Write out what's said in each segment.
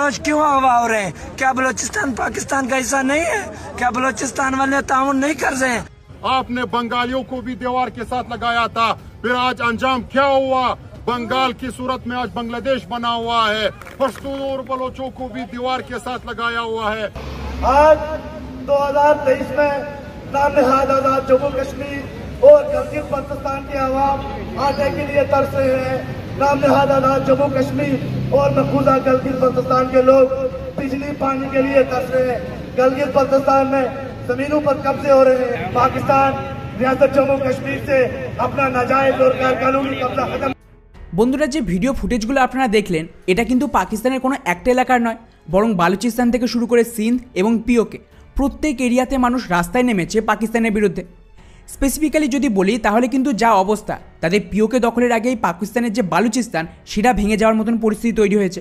आज क्यों हवा हो रहे हैं? क्या बलूचिस्तान पाकिस्तान का हिस्सा नहीं है? क्या बलूचिस्तान वाले ताउन नहीं कर रहे हैं? आपने बंगालियों को भी दीवार के साथ लगाया था, फिर आज अंजाम क्या हुआ? बंगाल की सूरत में आज बांग्लादेश बना हुआ है। पश्तून और बलोचों को भी दीवार के साथ लगाया हुआ है। आज 2023 में नाम-ए-नहाद आजाद जम्मू कश्मीर और गिलगित बल्तिस्तान के अवाम आटे के लिए तरस रहे हैं। नाम-ए-नहाद आजाद जम्मू कश्मीर और मकबूजा गिलगित बल्तिस्तान के लोग बिजली पानी के लिए तरस रहे हैं। गिलगित बल्तिस्तान में जमीनों पर कब्जे हो रहे हैं। पाकिस्तान रियासत जम्मू कश्मीर से अपना नाजायज और गैरकानूनी कब्जा खत्म। বন্ধুরা, যে ভিডিও ফুটেজগুলো আপনারা দেখলেন এটা কিন্তু পাকিস্তানের কোনো একটা এলাকার নয়, বরং বালুচিস্তান থেকে শুরু করে সিন্ধ এবং পিওকে প্রত্যেক এরিয়াতে মানুষ রাস্তায় নেমেছে পাকিস্তানের বিরুদ্ধে। স্পেসিফিক্যালি যদি বলি তাহলে কিন্তু যা অবস্থা, তাদের পিওকে দখলের আগেই পাকিস্তানের যে বালুচিস্তান সেটা ভেঙে যাওয়ার মতন পরিস্থিতি তৈরি হয়েছে,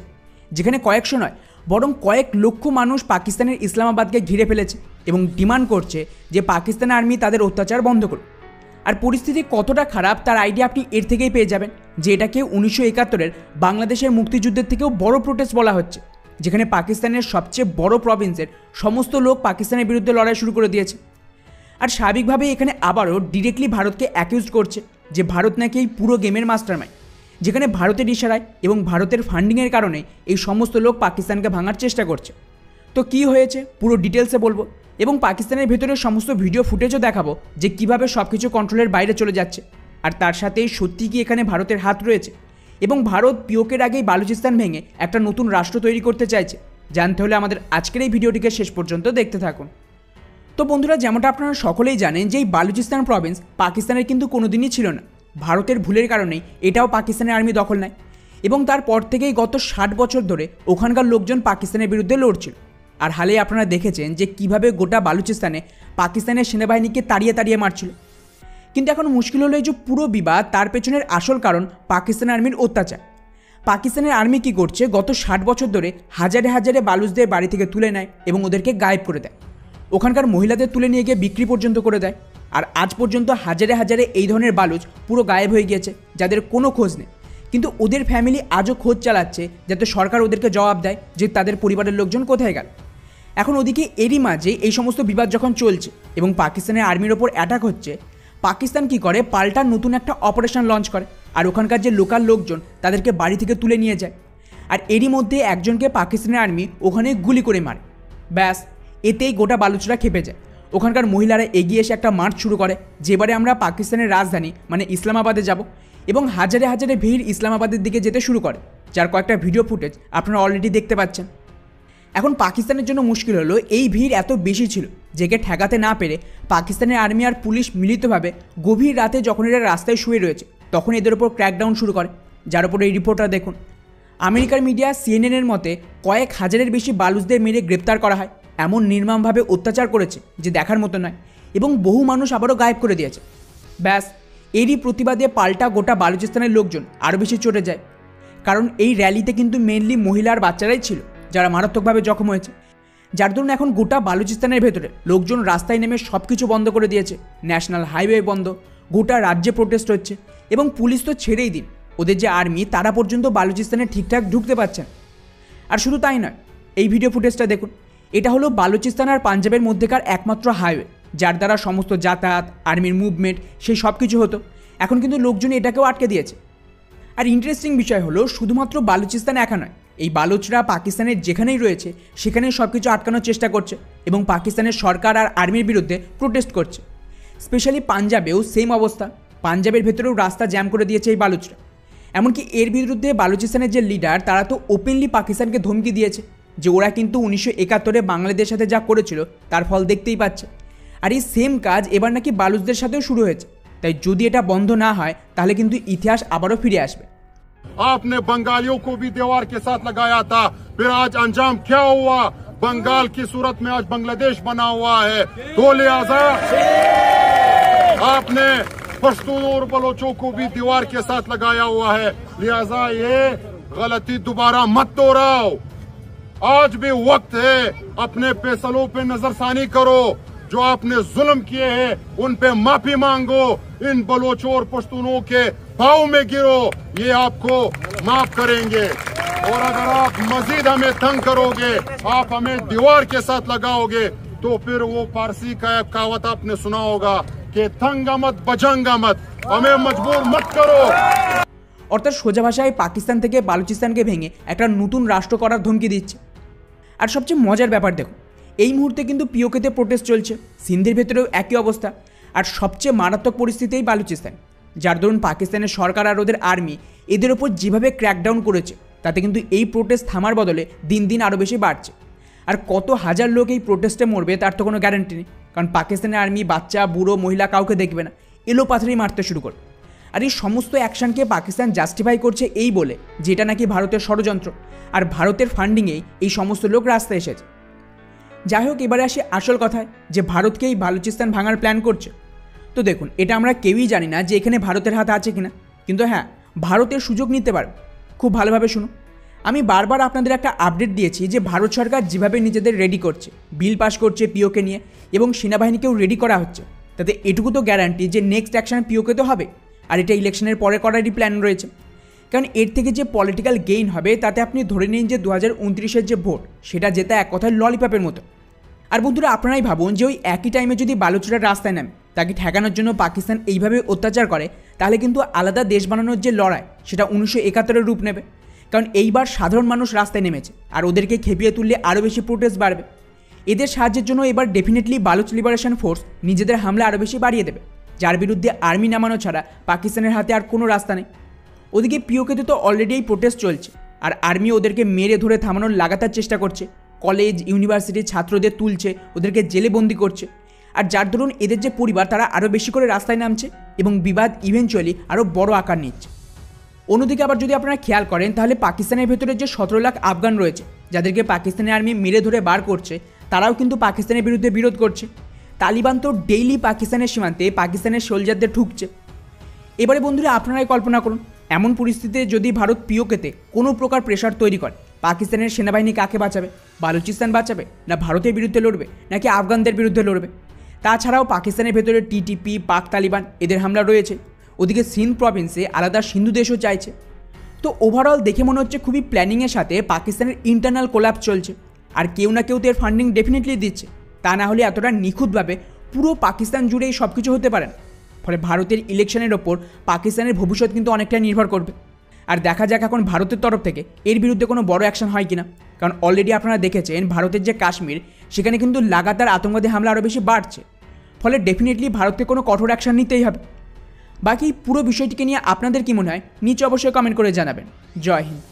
যেখানে কয়েকশো নয় বরং কয়েক লক্ষ মানুষ পাকিস্তানের ইসলামাবাদকে ঘিরে ফেলেছে এবং ডিমান্ড করছে যে পাকিস্তান আর্মি তাদের অত্যাচার বন্ধ করুক। আর পরিস্থিতি কতটা খারাপ তার আইডিয়া আপনি এর থেকেই পেয়ে যাবেন যে এটাকে 1971-এর বাংলাদেশের মুক্তিযুদ্ধের থেকেও বড় প্রোটেস্ট বলা হচ্ছে, যেখানে পাকিস্তানের সবচেয়ে বড় প্রভিন্সের সমস্ত লোক পাকিস্তানের বিরুদ্ধে লড়াই শুরু করে দিয়েছে। আর স্বাভাবিকভাবে এখানে আবারও ডিরেক্টলি ভারতকে অ্যাকিউজ করছে যে ভারত নাকি এই পুরো গেমের মাস্টারমাইন্ড, যেখানে ভারতের ইশারায় এবং ভারতের ফান্ডিংয়ের কারণে এই সমস্ত লোক পাকিস্তানকে ভাঙার চেষ্টা করছে। তো কী হয়েছে পুরো ডিটেলসে বলবো এবং পাকিস্তানের ভেতরে সমস্ত ভিডিও ফুটেজও দেখাবো যে কীভাবে সব কিছু কন্ট্রোলের বাইরে চলে যাচ্ছে। আর তার সাথে সত্যি কি এখানে ভারতের হাত রয়েছে এবং ভারত পিওকের আগেই বালুচিস্তান ভেঙে একটা নতুন রাষ্ট্র তৈরি করতে চাইছে, জানতে হলে আমাদের আজকের এই ভিডিওটিকে শেষ পর্যন্ত দেখতে থাকুন। তো বন্ধুরা, যেমনটা আপনারা সকলেই জানেন যে এই বালুচিস্তান প্রভিন্স পাকিস্তানের কিন্তু কোনোদিনই ছিল না। ভারতের ভুলের কারণেই এটাও পাকিস্তানের আর্মি দখল নেয় এবং তারপর থেকেই গত 60 বছর ধরে ওখানকার লোকজন পাকিস্তানের বিরুদ্ধে লড়ছিল। আর হালেই আপনারা দেখেছেন যে কিভাবে গোটা বালুচিস্তানে পাকিস্তানের সেনাবাহিনীকে তাড়িয়ে তাড়িয়ে মারছিল। কিন্তু এখন মুশকিল হলো এই যে পুরো বিবাদ, তার পেছনের আসল কারণ পাকিস্তান আর্মির অত্যাচার। পাকিস্তানের আর্মি কী করছে, গত 60 বছর ধরে হাজারে হাজারে বালুচদের বাড়ি থেকে তুলে নেয় এবং ওদেরকে গায়েব করে দেয়। ওখানকার মহিলাদের তুলে নিয়ে গিয়ে বিক্রি পর্যন্ত করে দেয়। আর আজ পর্যন্ত হাজারে হাজারে এই ধরনের বালুচ পুরো গায়েব হয়ে গিয়েছে, যাদের কোনো খোঁজ নেই। কিন্তু ওদের ফ্যামিলি আজও খোঁজ চালাচ্ছে যাতে সরকার ওদেরকে জবাব দেয় যে তাদের পরিবারের লোকজন কোথায় গেল। এখন ওদিকে এরই মাঝে এই সমস্ত বিবাদ যখন চলছে এবং পাকিস্তানের আর্মির ওপর অ্যাটাক হচ্ছে, পাকিস্তান কি করে পাল্টা নতুন একটা অপারেশন লঞ্চ করে আর ওখানকার যে লোকাল লোকজন তাদেরকে বাড়ি থেকে তুলে নিয়ে যায়। আর এরই মধ্যে একজনকে পাকিস্তানের আর্মি ওখানে গুলি করে মারে। ব্যাস, এতেই গোটা বালুচরা খেপে যায়। ওখানকার মহিলারা এগিয়ে এসে একটা মার্চ শুরু করে যেবারে আমরা পাকিস্তানের রাজধানী মানে ইসলামাবাদে যাব, এবং হাজারে হাজারে ভিড় ইসলামাবাদের দিকে যেতে শুরু করে, যার কয়েকটা ভিডিও ফুটেজ আপনারা অলরেডি দেখতে পাচ্ছেন। এখন পাকিস্তানের জন্য মুশকিল হলো এই ভিড় এত বেশি ছিল যেকে ঠেকাতে না পেরে পাকিস্তানের আর্মি আর পুলিশ মিলিতভাবে গভীর রাতে যখন এরা রাস্তায় শুয়ে রয়েছে তখন এদের ওপর ক্র্যাকডাউন শুরু করে, যার উপরে এই রিপোর্টটা দেখুন। আমেরিকার মিডিয়া সিএনএনের মতে কয়েক হাজারের বেশি বালুচদের মেরে গ্রেপ্তার করা হয়, এমন নির্মমভাবে অত্যাচার করেছে যে দেখার মতো নয়, এবং বহু মানুষ আবারও গায়েব করে দিয়েছে। ব্যাস, এরই প্রতিবাদে পাল্টা গোটা বালুচিস্তানের লোকজন আরও বেশি চটে যায়, কারণ এই র্যালিতে কিন্তু মেনলি মহিলা আর বাচ্চারাই ছিল যারা মারাত্মকভাবে জখম হয়েছে, যার দরুন এখন গোটা বালুচিস্তানের ভেতরে লোকজন রাস্তায় নেমে সব কিছু বন্ধ করে দিয়েছে। ন্যাশনাল হাইওয়ে বন্ধ, গোটা রাজ্যে প্রোটেস্ট হচ্ছে, এবং পুলিশ তো ছেড়েই দিন, ওদের যে আর্মি তারা পর্যন্ত বালুচিস্তানে ঠিকঠাক ঢুকতে পারছেন। আর শুধু তাই নয়, এই ভিডিও ফুটেজটা দেখুন। এটা হলো বালুচিস্তান আর পাঞ্জাবের মধ্যেকার একমাত্র হাইওয়ে, যার দ্বারা সমস্ত যাতায়াত, আর্মির মুভমেন্ট সেই সব কিছু হতো। এখন কিন্তু লোকজন এটাকেও আটকে দিয়েছে। আর ইন্টারেস্টিং বিষয় হলো শুধুমাত্র বালুচিস্তান একা নয়, এই বালুচরা পাকিস্তানের যেখানেই রয়েছে সেখানেই সব কিছু আটকানোর চেষ্টা করছে এবং পাকিস্তানের সরকার আর আর্মির বিরুদ্ধে প্রোটেস্ট করছে। স্পেশালি পাঞ্জাবেও সেম অবস্থা, পাঞ্জাবের ভেতরেও রাস্তা জ্যাম করে দিয়েছে এই বালুচরা। এমনকি এর বিরুদ্ধে বালুচিস্তানের যে লিডার তারা তো ওপেনলি পাকিস্তানকে ধমকি দিয়েছে যে ওরা কিন্তু 1971-এ বাংলাদেশের সাথে যা করেছিল তার ফল দেখতেই পাচ্ছে। আর এই সেম কাজ এবার নাকি বালুচদের সাথেও শুরু হয়েছে, তাই যদি এটা বন্ধ না হয় তাহলে কিন্তু ইতিহাস আবারও ফিরে আসবে। आपने बंगालियों को भी दीवार के साथ लगाया था, फिर आज अंजाम क्या हुआ? बंगाल की सूरत में आज बांग्लादेश बना हुआ है। तो लिहाजा आपने पश्तून और बलोचों को भी दीवार के साथ लगाया हुआ है, लिहाजा ये गलती दोबारा मत दोहराओ। आज भी वक्त है, अपने फैसलों पे नजरसानी करो। जो आपने जुल्म किए हैं उन पे माफी मांगो, इन बलोचों और पश्तूनों के पाँव में गिरो, ये आपको माफ करेंगे। और अगर आप मजीद हमें तंग करोगे, आप हमें दीवार के साथ लगाओगे, तो फिर वो फारसी का एक कहावत आपने सुना होगा कि तंगा मत बजंगा मत, हमें मजबूर मत करो। অর্থাৎ সোজা ভাষায় পাকিস্তান থেকে বালুচিস্তানকে ভেঙে একটা নতুন রাষ্ট্র করার ধমকি দিচ্ছে। আর সবচেয়ে মজার ব্যাপার দেখো, এই মুহূর্তে কিন্তু পিওকেতে প্রোটেস্ট চলছে, সিন্ধের ভেতরেও একই অবস্থা, আর সবচেয়ে মারাত্মক পরিস্থিতিই বালুচিস্তান, যার দরুন পাকিস্তানের সরকার আর ওদের আর্মি এদের ওপর যেভাবে ক্র্যাকডাউন করেছে তাতে কিন্তু এই প্রোটেস্ট থামার বদলে দিন দিন আরও বেশি বাড়ছে। আর কত হাজার লোক এই প্রোটেস্টে মরবে তার তো কোনো গ্যারান্টি নেই, কারণ পাকিস্তানের আর্মি বাচ্চা বুড়ো মহিলা কাউকে দেখবে না, এলো পাথরেই মারতে শুরু করে। আর এই সমস্ত অ্যাকশানকে পাকিস্তান জাস্টিফাই করছে এই বলে যে এটা নাকি ভারতের ষড়যন্ত্র, আর ভারতের ফান্ডিংয়েই এই সমস্ত লোক রাস্তায় এসেছে। যাই হোক, এবারে আসি আসল কথায়, যে ভারতকে এই বালুচিস্তান ভাঙার প্ল্যান করছে। তো দেখুন, এটা আমরা কেউই জানি না যে এখানে ভারতের হাত আছে কিনা, কিন্তু হ্যাঁ, ভারতের সুযোগ নিতে পারবে। খুব ভালোভাবে শুনুন, আমি বারবার আপনাদের একটা আপডেট দিয়েছি যে ভারত সরকার যেভাবে নিজেদের রেডি করছে, বিল পাস করছে পিওকে নিয়ে, এবং সেনাবাহিনীকেও রেডি করা হচ্ছে, তাতে এটুকু তো গ্যারান্টি যে নেক্সট অ্যাকশন পিওকে তো হবে, আর এটা ইলেকশনের পরে করারই প্ল্যান রয়েছে। কারণ এর থেকে যে পলিটিক্যাল গেইন হবে তাতে আপনি ধরে নিন যে 2029-এর যে ভোট, সেটা জেতা এক কথায় ললিপপের মতো। আর বন্ধুরা, আপনারাই ভাবুন যে ওই একই টাইমে যদি বালুচরা রাস্তায় নামে, তাকে ঠেকানোর জন্য পাকিস্তান এইভাবে অত্যাচার করে, তাহলে কিন্তু আলাদা দেশ বানানোর যে লড়াই সেটা 1971-এর রূপ নেবে। কারণ এইবার সাধারণ মানুষ রাস্তায় নেমেছে, আর ওদেরকে খেপিয়ে তুললে আরও বেশি প্রোটেস্ট বাড়বে। এদের সাহায্যের জন্য এবার ডেফিনেটলি বালুচ লিবারেশন ফোর্স নিজেদের হামলা আরও বেশি বাড়িয়ে দেবে, যার বিরুদ্ধে আর্মি নামানো ছাড়া পাকিস্তানের হাতে আর কোনো রাস্তা নেই। ওদিকে পিওকেতে তো অলরেডি এই প্রোটেস্ট চলছে, আর আর্মি ওদেরকে মেরে ধরে থামানোর লাগাতার চেষ্টা করছে, কলেজ ইউনিভার্সিটির ছাত্রদের তুলছে, ওদেরকে জেলে বন্দি করছে, আর যার দরুন এদের যে পরিবার তারা আরও বেশি করে রাস্তায় নামছে, এবং বিবাদ ইভেনচুয়ালি আরও বড় আকার নিচ্ছে। অন্যদিকে আবার যদি আপনারা খেয়াল করেন, তাহলে পাকিস্তানের ভেতরে যে 17 লাখ আফগান রয়েছে, যাদেরকে পাকিস্তানের আর্মি মেরে ধরে বার করছে, তারাও কিন্তু পাকিস্তানের বিরুদ্ধে বিরোধ করছে। তালিবান তো ডেইলি পাকিস্তানের সীমান্তে পাকিস্তানের সোলজারদের ঠুকছে। এবারে বন্ধুরা, আপনারাই কল্পনা করুন, এমন পরিস্থিতিতে যদি ভারত পিওকেতে কোনো প্রকার প্রেশার তৈরি করে, পাকিস্তানের সেনাবাহিনী কাকে বাঁচাবে? বালুচিস্তান বাঁচাবে, না ভারতের বিরুদ্ধে লড়বে, নাকি আফগানদের বিরুদ্ধে লড়বে? তাছাড়াও পাকিস্তানের ভেতরে টিটিপি, পাক তালিবান এদের হামলা রয়েছে, ওদিকে সিন্ধ প্রভিন্সে আলাদা সিন্ধু দেশও চাইছে। তো ওভারঅল দেখে মনে হচ্ছে খুবই প্ল্যানিংয়ের সাথে পাকিস্তানের ইন্টারনাল কোলাপস চলছে, আর কেউ না কেউ তো এর ফান্ডিং ডেফিনেটলি দিচ্ছে। তা না হলে এতটা নিখুঁতভাবে পুরো পাকিস্তান জুড়েই সব কিছু হতে পারে না। ফলে ভারতের ইলেকশনের ওপর পাকিস্তানের ভবিষ্যৎ কিন্তু অনেকটাই নির্ভর করবে। আর দেখা যাক এখন ভারতের তরফ থেকে এর বিরুদ্ধে কোনো বড় অ্যাকশন হয় কিনা, কারণ অলরেডি আপনারা দেখেছেন ভারতের যে কাশ্মীর, সেখানে কিন্তু লাগাতার আতঙ্কবাদী হামলা আরও বেশি বাড়ছে। ফলে ডেফিনেটলি ভারতকে কোনো কঠোর অ্যাকশন নিতেই হবে। বাকি পুরো বিষয়টিকে নিয়ে আপনাদের কি মনে হয় নিচে অবশ্যই কমেন্ট করে জানাবেন। জয় হিন্দ।